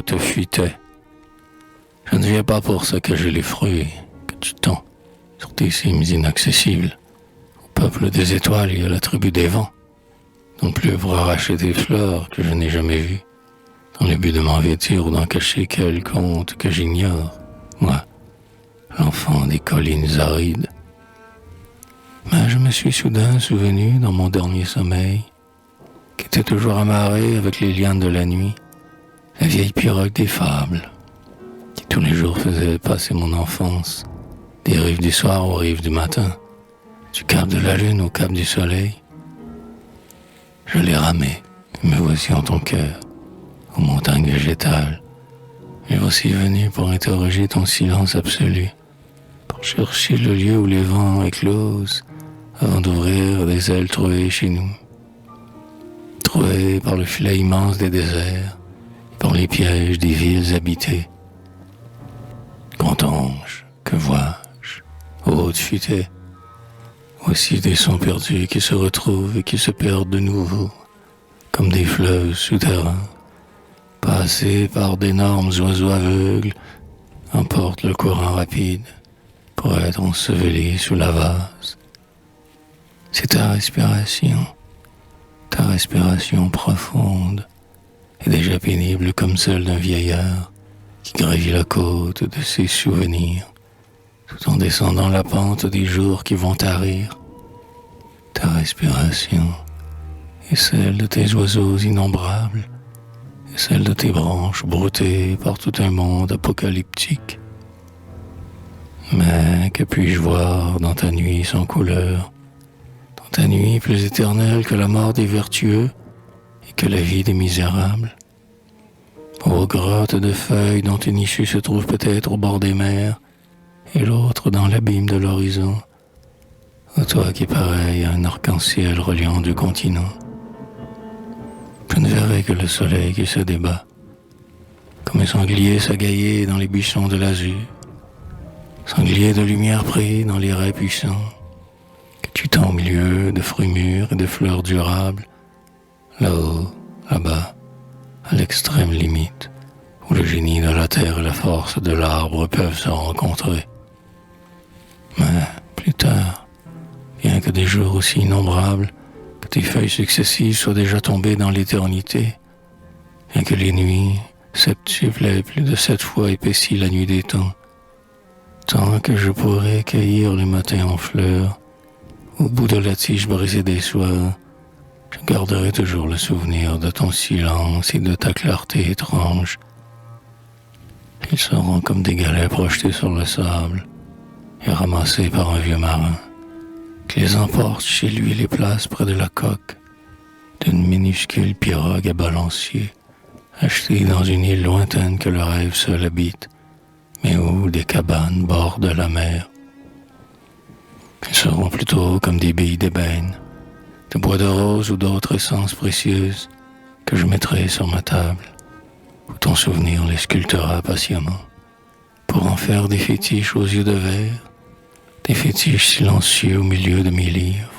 te fuitais. Je ne viens pas pour saccager les fruits que tu tends sur tes cimes inaccessibles, au peuple des étoiles et à la tribu des vents, non plus pour arracher des fleurs que je n'ai jamais vues, dans le but de m'en vêtir ou d'en cacher quel conte que j'ignore, moi, l'enfant des collines arides. Mais je me suis soudain souvenu, dans mon dernier sommeil, qu'était toujours amarrée avec les lianes de la nuit, la vieille pirogue des fables, qui tous les jours faisait passer mon enfance, des rives du soir aux rives du matin, du cap de la lune au cap du soleil. Je l'ai ramée, et me voici en ton cœur, aux montagnes végétales. Et voici venu pour interroger ton silence absolu, pour chercher le lieu où les vents éclosent avant d'ouvrir des ailes trouées chez nous. Trouées par le filet immense des déserts, par les pièges des villes habitées. Grand ange, que vois-je, haute futée, voici des sons perdus qui se retrouvent et qui se perdent de nouveau, comme des fleuves souterrains, passés par d'énormes oiseaux aveugles, emportent le courant rapide pour être ensevelis sous la vase. C'est ta respiration profonde et déjà pénible comme celle d'un vieillard qui gravit la côte de ses souvenirs, tout en descendant la pente des jours qui vont tarir. Ta respiration est celle de tes oiseaux innombrables, et celle de tes branches broutées par tout un monde apocalyptique. Mais que puis-je voir dans ta nuit sans couleur, dans ta nuit plus éternelle que la mort des vertueux et que la vie des misérables? Ô grottes de feuilles dont une issue se trouve peut-être au bord des mers et l'autre dans l'abîme de l'horizon, ô toi qui pareil à un arc-en-ciel reliant deux continents. Je ne verrai que le soleil qui se débat, comme un sanglier s'agailler dans les buissons de l'azur, sanglier de lumière pris dans les raies puissants, que tu tends au milieu de fruits mûrs et de fleurs durables, là-haut, là-bas, à l'extrême limite, où le génie de la terre et la force de l'arbre peuvent se rencontrer. Mais plus tard, bien que des jours aussi innombrables, que tes feuilles successives soient déjà tombées dans l'éternité, bien que les nuits septuples aient plus de 7 fois épaissi la nuit des temps, tant que je pourrai cueillir les matins en fleurs, au bout de la tige brisée des soirs, je garderai toujours le souvenir de ton silence et de ta clarté étrange. Ils seront comme des galets projetés sur le sable et ramassés par un vieux marin, qui les emporte chez lui et les place près de la coque d'une minuscule pirogue à balancier, achetée dans une île lointaine que le rêve seul habite, mais où des cabanes bordent la mer. Ils seront plutôt comme des billes d'ébène, de bois de rose ou d'autres essences précieuses que je mettrai sur ma table, où ton souvenir les sculptera patiemment, pour en faire des fétiches aux yeux de verre, des fétiches silencieux au milieu de mes livres.